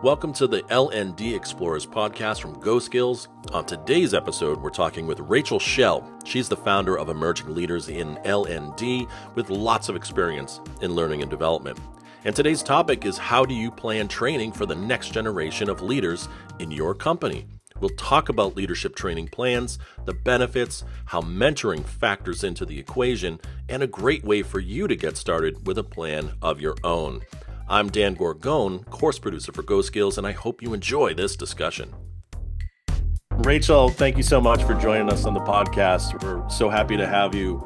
Welcome to the L&D Explorers podcast from GoSkills. On today's episode, we're talking with Rachel Schell. She's the founder of Emerging Leaders in L&D with lots of experience in learning and development. And today's topic is how do you plan training for the next generation of leaders in your company? We'll talk about leadership training plans, the benefits, how mentoring factors into the equation, and a great way for you to get started with a plan of your own. I'm Dan Gorgone, course producer for GoSkills, and I hope you enjoy this discussion. Rachel, thank you so much for joining us on the podcast. We're so happy to have you.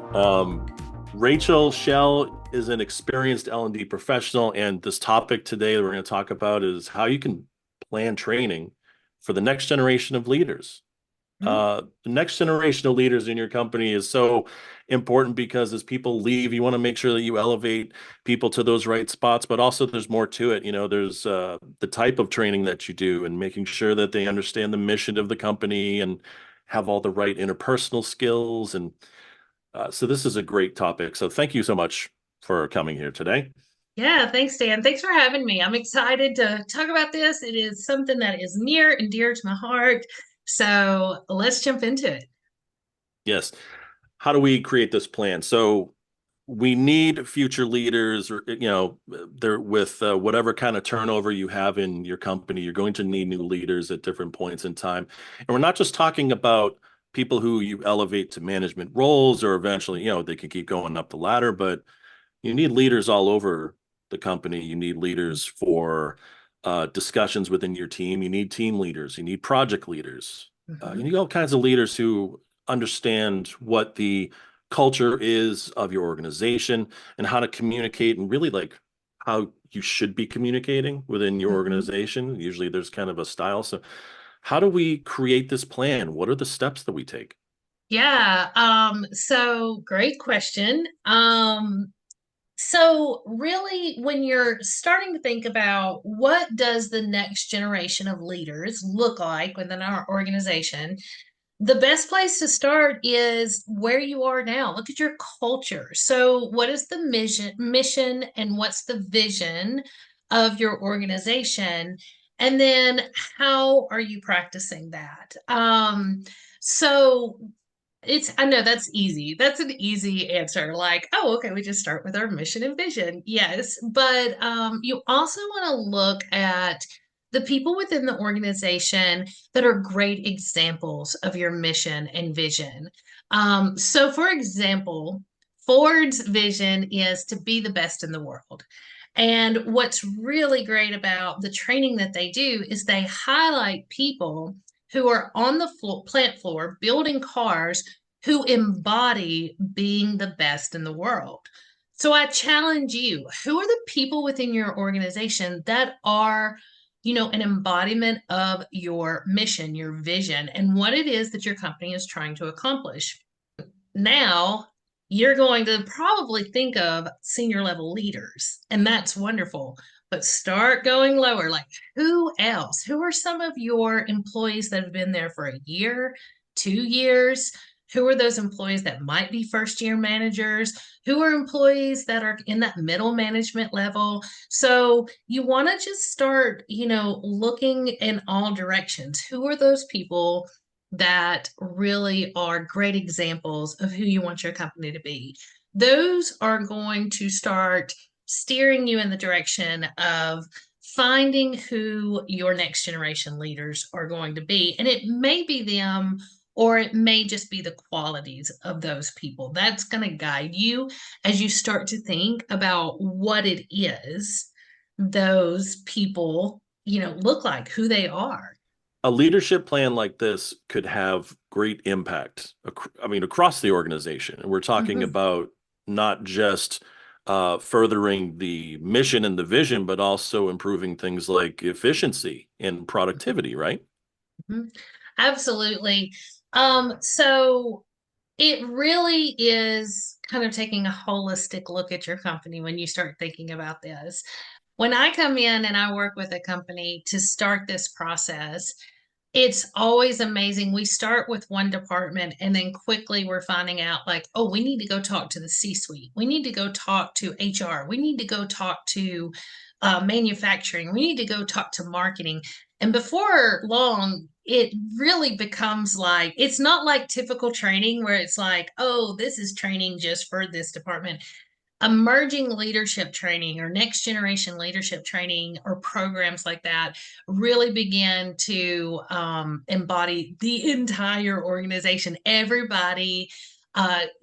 Rachel Schell is an experienced L&D professional, and this topic today that we're going to talk about is how you can plan training for the next generation of leaders. The next generation of leaders in your company is so important because as people leave, you want to make sure that you elevate people to those right spots, but also there's more to it. You know, there's the type of training that you do and making sure that they understand the mission of the company and have all the right interpersonal skills. And so this is a great topic. So thank you so much for coming here today. Yeah, thanks, Dan. Thanks for having me. I'm excited to talk about this. It is something that is near and dear to my heart. So let's jump into it. Yes. How do we create this plan? So we need future leaders, or they're with whatever kind of turnover you have in your company. You're going to need new leaders at different points in time, and we're not just talking about people who you elevate to management roles, or eventually, they can keep going up the ladder. But you need leaders all over the company. You need leaders for discussions within your team. You need team leaders. You need project leaders. You need all kinds of leaders who understand what the culture is of your organization and how to communicate and really like how you should be communicating within your organization. Usually there's kind of a style. So how do we create this plan? What are the steps that we take? Yeah, so great question. So really when you're starting to think about what does the next generation of leaders look like within our organization, the best place to start is where you are now. Look at your culture. So, what is the mission and what's the vision of your organization? And then how are you practicing that? So I know that's easy. That's an easy answer. Like, oh, okay, we just start with our mission and vision. Yes. But you also want to look at the people within the organization that are great examples of your mission and vision. So, for example, Ford's vision is to be the best in the world. And what's really great about the training that they do is they highlight people who are on the plant floor building cars who embody being the best in the world. So I challenge you, who are the people within your organization that are an embodiment of your mission, your vision, and what it is that your company is trying to accomplish? Now, you're going to probably think of senior level leaders, and that's wonderful. But start going lower. Like, who else? Who are some of your employees that have been there for a year, 2 years? Who are those employees that might be first year managers? Who are employees that are in that middle management level? So you want to just start, looking in all directions. Who are those people that really are great examples of who you want your company to be? Those are going to start steering you in the direction of finding who your next generation leaders are going to be. And it may be them, or it may just be the qualities of those people. That's going to guide you as you start to think about what it is those people, look like, who they are. A leadership plan like this could have great impact, across the organization. And we're talking Mhm. about not just furthering the mission and the vision, but also improving things like efficiency and productivity, right? Mhm. Absolutely. So it really is kind of taking a holistic look at your company when you start thinking about this. When I come in and I work with a company to start this process, it's always amazing. We start with one department and then quickly we're finding out, like, oh, we need to go talk to the C-suite. We need to go talk to HR. We need to go talk to manufacturing. We need to go talk to marketing. And before long, it really becomes like it's not like typical training where it's like, oh, this is training just for this department. Emerging leadership training or next generation leadership training or programs like that really begin to embody the entire organization. Everybody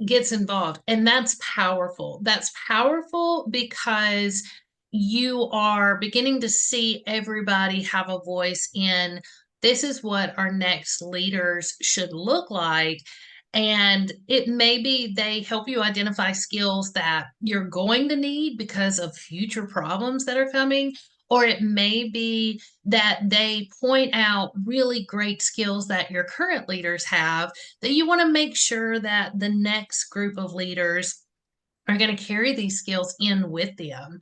gets involved, and that's powerful. That's powerful because you are beginning to see everybody have a voice in this is what our next leaders should look like. And it may be they help you identify skills that you're going to need because of future problems that are coming. Or it may be that they point out really great skills that your current leaders have that you want to make sure that the next group of leaders are going to carry these skills in with them.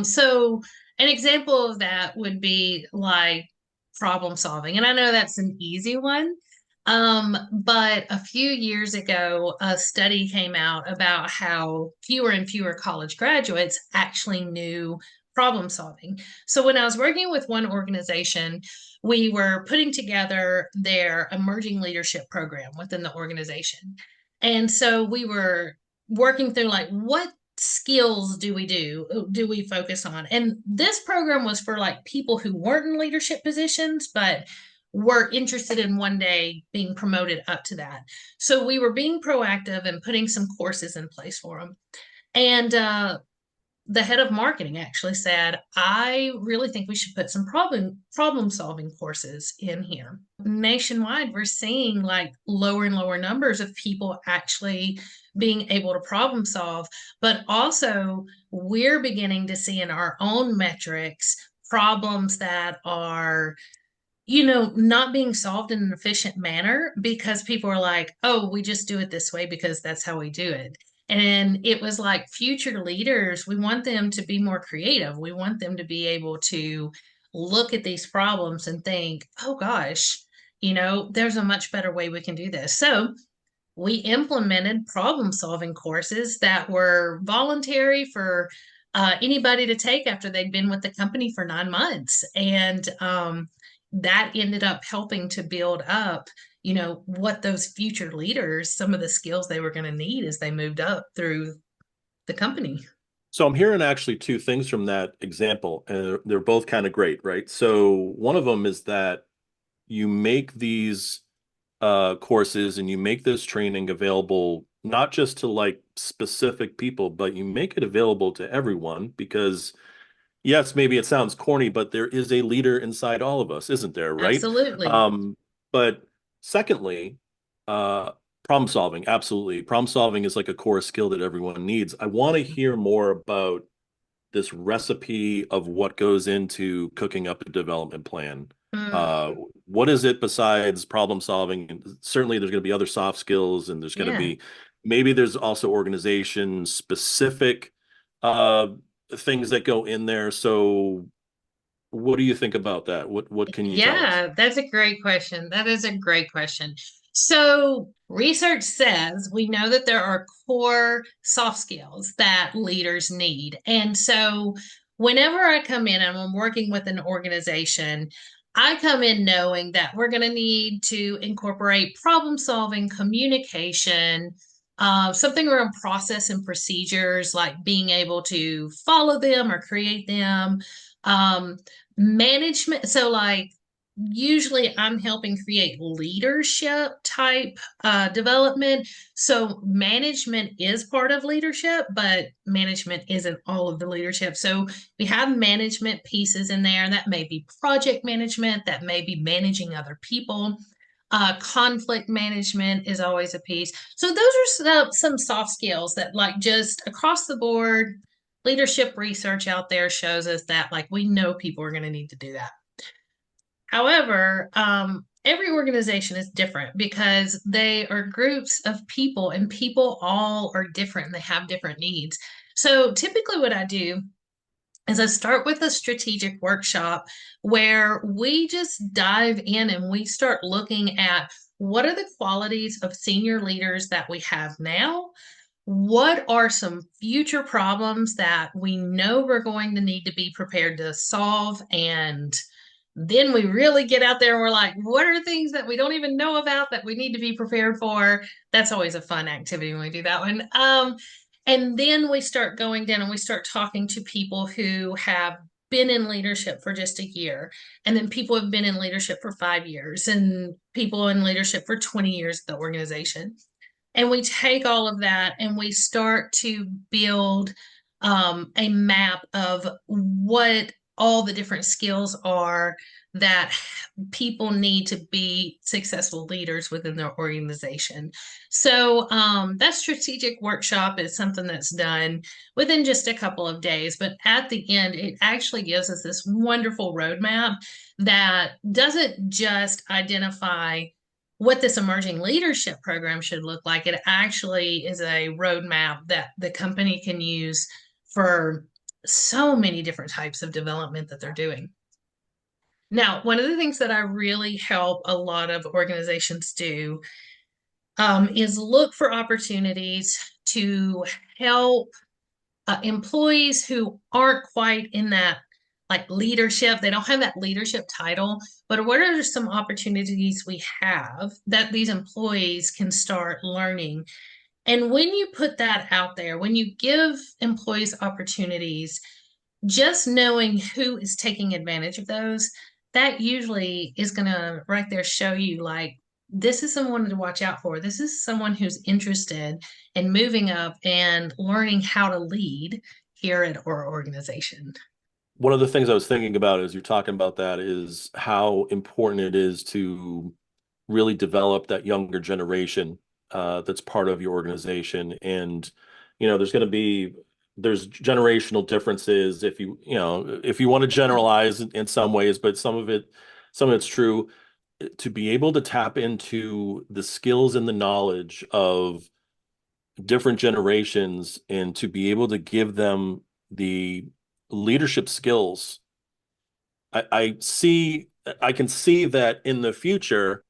So, an example of that would be like problem solving. And I know that's an easy one. But a few years ago, a study came out about how fewer and fewer college graduates actually knew problem solving. So, when I was working with one organization, we were putting together their emerging leadership program within the organization. And so we were working through like what skills do we focus on, and this program was for like people who weren't in leadership positions but were interested in one day being promoted up to that. So we were being proactive and putting some courses in place for them. And the head of marketing actually said, I really think we should put some problem solving courses in here. Nationwide, we're seeing like lower and lower numbers of people actually being able to problem solve, but also we're beginning to see in our own metrics problems that are not being solved in an efficient manner because people are like, oh, we just do it this way because that's how we do it. And it was like future leaders, we want them to be more creative. We want them to be able to look at these problems and think, oh gosh, there's a much better way we can do this. So we implemented problem solving courses that were voluntary for anybody to take after they'd been with the company for 9 months. And that ended up helping to build up, what those future leaders, some of the skills they were going to need as they moved up through the company. So I'm hearing actually two things from that example, and they're both kind of great, right? So one of them is that you make these courses and you make this training available not just to like specific people, but you make it available to everyone because yes, maybe it sounds corny, but there is a leader inside all of us, isn't there, right? Absolutely. But secondly, uh, problem solving, absolutely. Problem solving is like a core skill that everyone needs. I want to hear more about this recipe of what goes into cooking up a development plan. Mm, Uh, what is it besides problem solving? Certainly, there's going to be other soft skills, and there's going to yeah. be maybe there's also organization specific uh, things that go in there. So, what do you think about that? What can you tell us? Yeah, that's a great question. That is a great question. So, research says we know that there are core soft skills that leaders need. And so, whenever I come in and I'm working with an organization, I come in knowing that we're going to need to incorporate problem solving, communication, something around process and procedures, like being able to follow them or create them. Um, Management, so like usually I'm helping create leadership type development. So management is part of leadership, but management isn't all of the leadership. So we have management pieces in there. That may be project management, that may be managing other people. Conflict management is always a piece. So those are some soft skills that like just across the board leadership research out there shows us that like we know people are going to need to do that. However, every organization is different because they are groups of people and people all are different and they have different needs. So typically what I do is I start with a strategic workshop where we just dive in and we start looking at what are the qualities of senior leaders that we have now, what are some future problems that we know we're going to need to be prepared to solve? And then we really get out there and we're like, what are things that we don't even know about that we need to be prepared for? That's always a fun activity when we do that one. And then we start going down and we start talking to people who have been in leadership for just a year. And then people have been in leadership for 5 years and people in leadership for 20 years at the organization. And we take all of that and we start to build a map of what all the different skills are that people need to be successful leaders within their organization. So that strategic workshop is something that's done within just a couple of days. But at the end, it actually gives us this wonderful roadmap that doesn't just identify what this emerging leadership program should look like. It actually is a roadmap that the company can use for so many different types of development that they're doing. Now, one of the things that I really help a lot of organizations do is look for opportunities to help employees who aren't quite in that like leadership, they don't have that leadership title, but what are some opportunities we have that these employees can start learning? And when you put that out there, when you give employees opportunities, just knowing who is taking advantage of those, that usually is going to right there show you like, this is someone to watch out for. This is someone who's interested in moving up and learning how to lead here at our organization. One of the things I was thinking about as you're talking about that is how important it is to really develop that younger generation that's part of your organization. And, there's generational differences if you want to generalize in some ways, but some of it's true. To be able to tap into the skills and the knowledge of different generations and to be able to give them the leadership skills. I can see that in the future,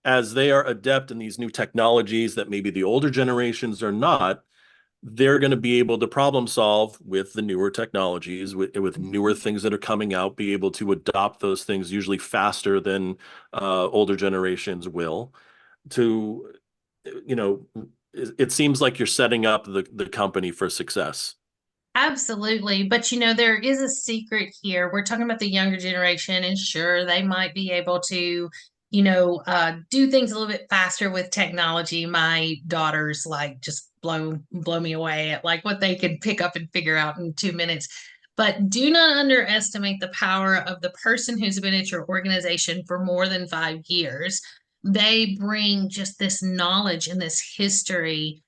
as they are adept in these new technologies that maybe the older generations are not, they're going to be able to problem solve with the newer technologies, with newer things that are coming out, be able to adopt those things usually faster than older generations will. To, you know, it seems like you're setting up the company for success. Absolutely. But there is a secret here. We're talking about the younger generation, and sure, they might be able to, do things a little bit faster with technology. My daughters like just blow me away at like what they can pick up and figure out in 2 minutes. But do not underestimate the power of the person who's been at your organization for more than 5 years. They bring just this knowledge and this history,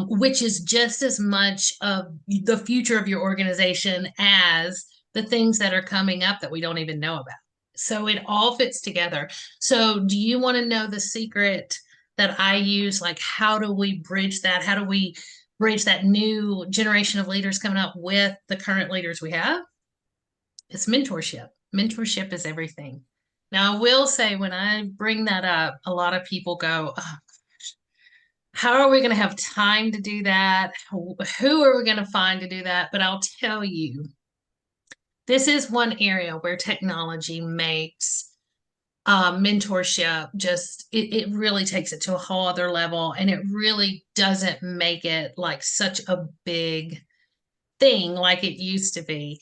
which is just as much of the future of your organization as the things that are coming up that we don't even know about. So it all fits together. So, do you want to know the secret that I use? Like, how do we bridge that? How do we bridge that new generation of leaders coming up with the current leaders we have? It's mentorship. Mentorship is everything. Now, I will say when I bring that up, a lot of people go, oh, how are we going to have time to do that? Who are we going to find to do that? But I'll tell you, this is one area where technology makes mentorship it really takes it to a whole other level, and it really doesn't make it like such a big thing like it used to be.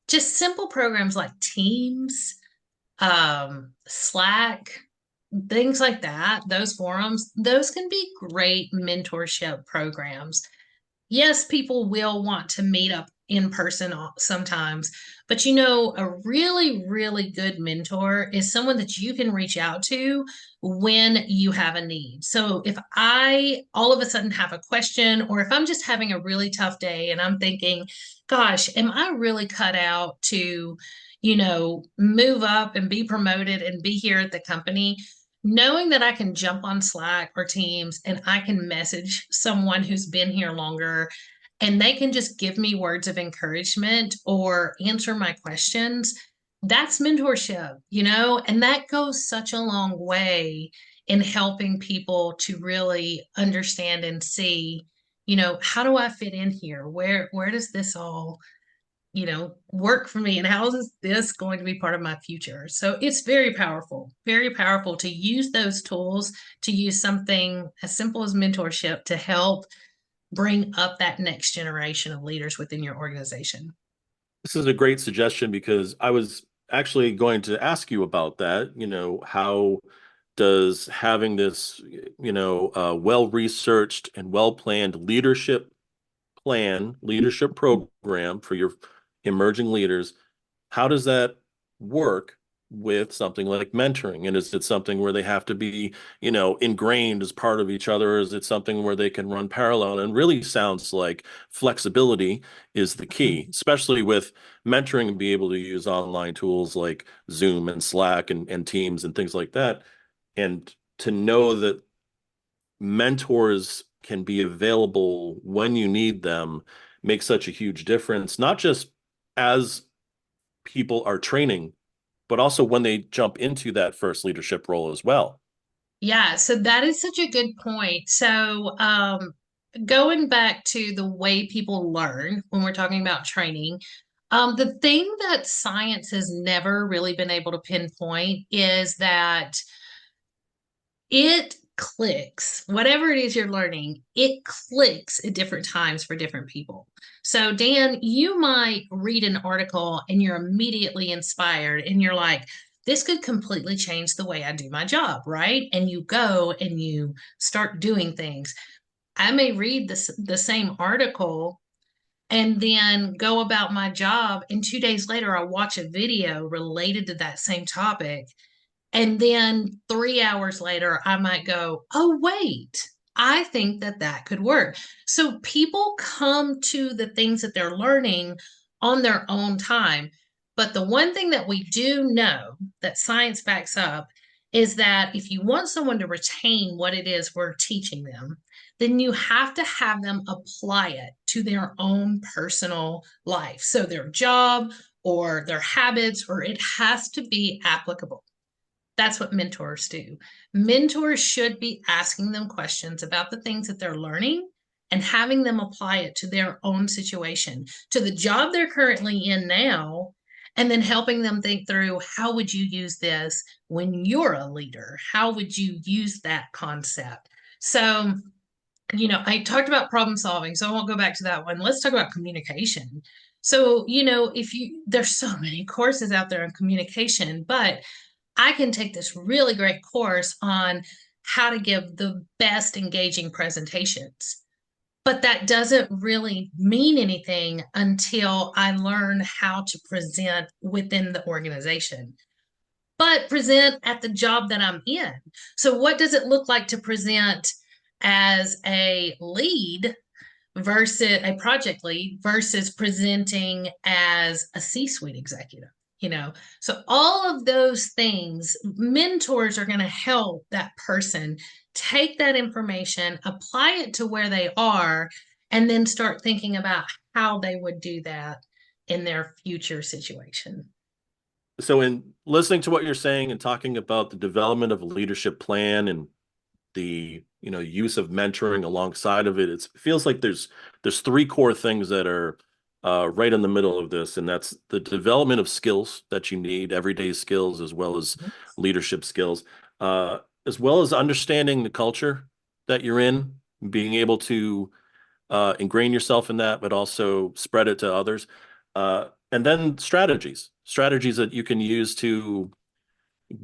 Just simple programs like Teams, Slack, things like that, those forums, those can be great mentorship programs. Yes, people will want to meet up in person sometimes, but a really, really good mentor is someone that you can reach out to when you have a need. So if I all of a sudden have a question, or if I'm just having a really tough day and I'm thinking, gosh, am I really cut out to, move up and be promoted and be here at the company? Knowing that I can jump on Slack or Teams and I can message someone who's been here longer and they can just give me words of encouragement or answer my questions, that's mentorship, and that goes such a long way in helping people to really understand and see. How do I fit in here? Where does this all work for me, and how is this going to be part of my future? So it's very powerful to use those tools, to use something as simple as mentorship to help bring up that next generation of leaders within your organization. This is a great suggestion because I was actually going to ask you about that. How does having this, well-researched and well-planned leadership program for your emerging leaders, how does that work with something like mentoring? And is it something where they have to be, ingrained as part of each other? Or is it something where they can run parallel? And really sounds like flexibility is the key, especially with mentoring and be able to use online tools like Zoom and Slack and Teams and things like that. And to know that mentors can be available when you need them makes such a huge difference, not just as people are training, but also when they jump into that first leadership role as well. Yeah, so that is such a good point. So, going back to the way people learn when we're talking about training, the thing that science has never really been able to pinpoint is that it clicks. Whatever it is you're learning, it clicks at different times for different people. So, Dan, you might read an article and you're immediately inspired and you're like, this could completely change the way I do my job, right? And you go and you start doing things. I may read the same article and then go about my job, and 2 days later, I watch a video related to that same topic, and then 3 hours later, I might go, oh, wait, I think that that could work. So people come to the things that they're learning on their own time. But the one thing that we do know that science backs up is that if you want someone to retain what it is we're teaching them, then you have to have them apply it to their own personal life. So their job or their habits, or it has to be applicable. That's what mentors do. Mentors should be asking them questions about the things that they're learning and having them apply it to their own situation, to the job they're currently in now, and then helping them think through, how would you use this when you're a leader? How would you use that concept? So, I talked about problem solving, so I won't go back to that one. Let's talk about communication. So, there's so many courses out there on communication, but I can take this really great course on how to give the best engaging presentations. But that doesn't really mean anything until I learn how to present within the organization, but present at the job that I'm in. So, what does it look like to present as a lead versus a project lead versus presenting as a C-suite executive? So all of those things, mentors are going to help that person take that information, apply it to where they are, and then start thinking about how they would do that in their future situation. So in listening to what you're saying and talking about the development of a leadership plan and the use of mentoring alongside of it, it feels like there's three core things that are right in the middle of this, and that's the development of skills that you need, everyday skills as well as leadership skills, as well as understanding the culture that you're in, being able to ingrain yourself in that, but also spread it to others, and then strategies that you can use to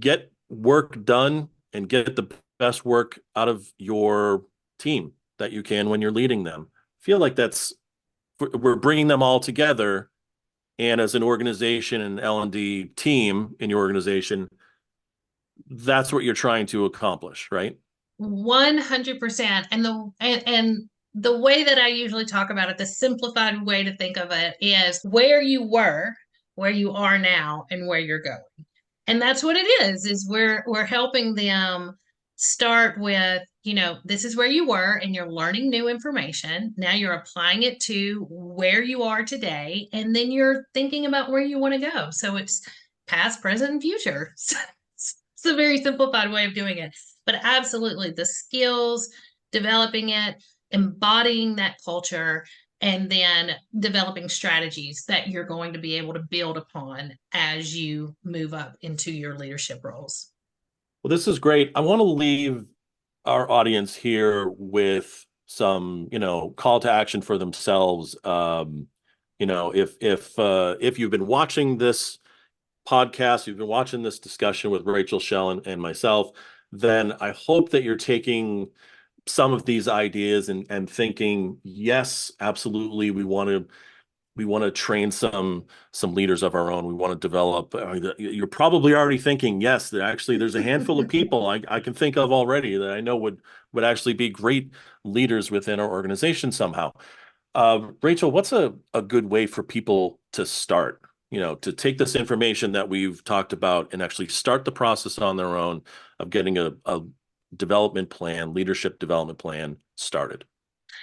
get work done and get the best work out of your team that you can when you're leading them. I feel like we're bringing them all together, and as an organization and L&D team in your organization, that's what you're trying to accomplish, right? 100%. And the way that I usually talk about it, the simplified way to think of it is where you were, where you are now, and where you're going. And that's what it is we're helping them start with, this is where you were and you're learning new information. Now you're applying it to where you are today, and then you're thinking about where you want to go. So it's past, present, and future. It's a very simplified way of doing it. But absolutely, the skills, developing it. embodying that culture, and then developing strategies that you're going to be able to build upon as you move up into your leadership roles. Well, this is great. I want to leave our audience here with some, call to action for themselves. If you've been watching this podcast, you've been watching this discussion with Rachel, Schell, and myself, then I hope that you're taking some of these ideas and thinking, yes, absolutely, we want to train some leaders of our own. We want to develop. You're probably already thinking, yes, there's a handful of people I can think of already that I know would actually be great leaders within our organization somehow. Rachel, what's a good way for people to start? To take this information that we've talked about and actually start the process on their own of getting a development plan, leadership development plan started.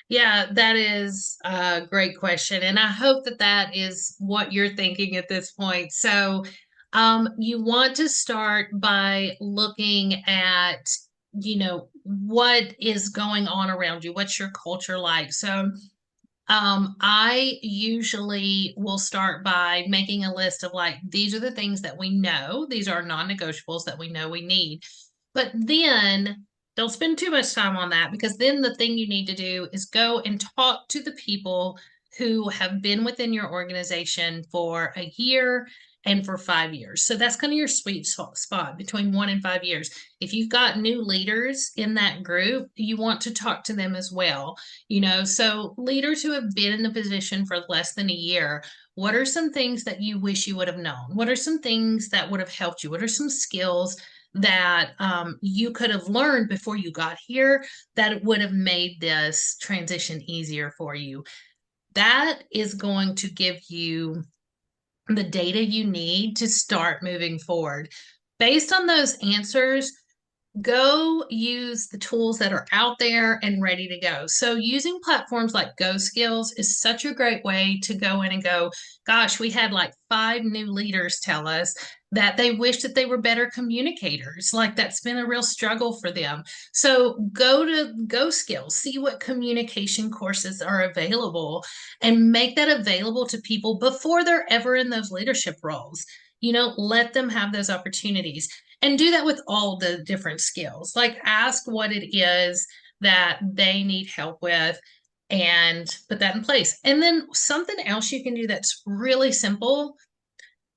Yeah, that is a great question. And I hope that that is what you're thinking at this point. So, you want to start by looking at, what is going on around you? What's your culture like? So, I usually will start by making a list of like, these are the things that we know, these are non negotiables that we know we need. But then don't spend too much time on that, because then the thing you need to do is go and talk to the people who have been within your organization for a year and for 5 years. So that's kind of your sweet spot between 1 and 5 years. If you've got new leaders in that group, you want to talk to them as well. So leaders who have been in the position for less than a year, what are some things that you wish you would have known? What are some things that would have helped you? What are some skills that you could have learned before you got here that would have made this transition easier for you? That is going to give you the data you need to start moving forward. Based on those answers, go use the tools that are out there and ready to go. So using platforms like GoSkills is such a great way to go in and go, gosh, we had like 5 new leaders tell us that they wish that they were better communicators. Like that's been a real struggle for them. So go to GoSkills, see what communication courses are available and make that available to people before they're ever in those leadership roles. Let them have those opportunities, and do that with all the different skills. Like ask what it is that they need help with and put that in place. And then something else you can do that's really simple,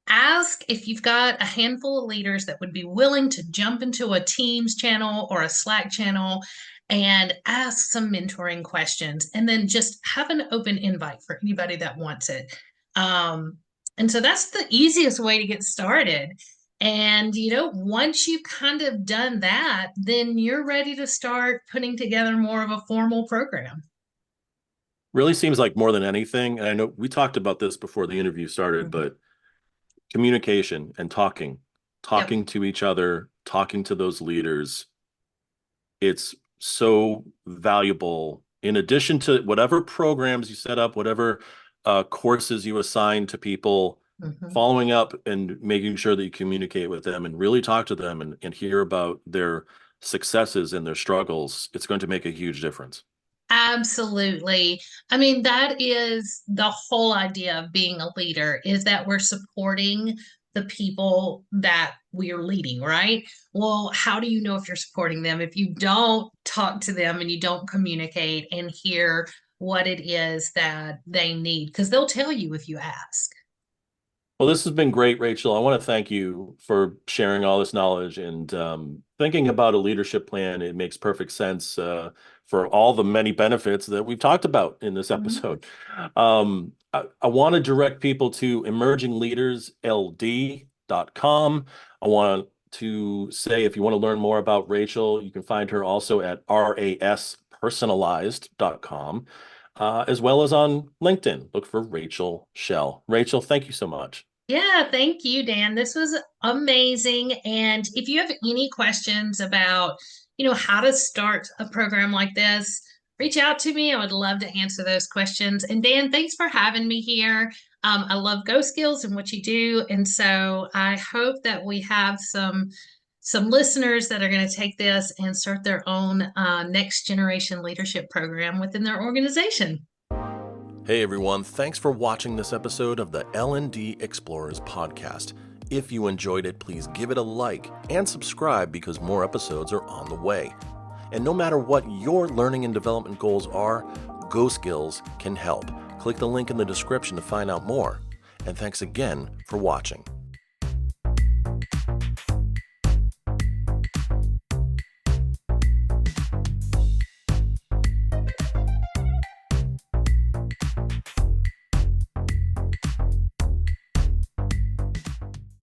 ask if you've got a handful of leaders that would be willing to jump into a Teams channel or a Slack channel and ask some mentoring questions, and then just have an open invite for anybody that wants it. And so that's the easiest way to get started. And, once you've kind of done that, then you're ready to start putting together more of a formal program. Really seems like more than anything, and I know we talked about this before the interview started, Mhm. but communication and talking, Yep. talking to each other, talking to those leaders, it's so valuable. In addition to whatever programs you set up, whatever courses you assign to people, Mhm. following up and making sure that you communicate with them and really talk to them and hear about their successes and their struggles, it's going to make a huge difference. Absolutely. I mean, that is the whole idea of being a leader, is that we're supporting the people that we are leading, right? Well, how do you know if you're supporting them if you don't talk to them and you don't communicate and hear what it is that they need? Because they'll tell you if you ask. Well, this has been great, Rachel. I want to thank you for sharing all this knowledge and thinking about a leadership plan. It makes perfect sense for all the many benefits that we've talked about in this Mhm. episode. I want to direct people to emergingleadersld.com. I want to say if you want to learn more about Rachel, you can find her also at raspersonalized.com, as well as on LinkedIn. Look for Rachel Schell. Rachel, thank you so much. Yeah, thank you, Dan. This was amazing. And if you have any questions about, how to start a program like this, reach out to me. I would love to answer those questions. And Dan, thanks for having me here. I love Go Skills and what you do. And so I hope that we have some listeners that are going to take this and start their own next generation leadership program within their organization. Hey everyone, thanks for watching this episode of the L&D Explorers podcast. If you enjoyed it, please give it a like and subscribe because more episodes are on the way. And no matter what your learning and development goals are, GoSkills can help. Click the link in the description to find out more. And thanks again for watching.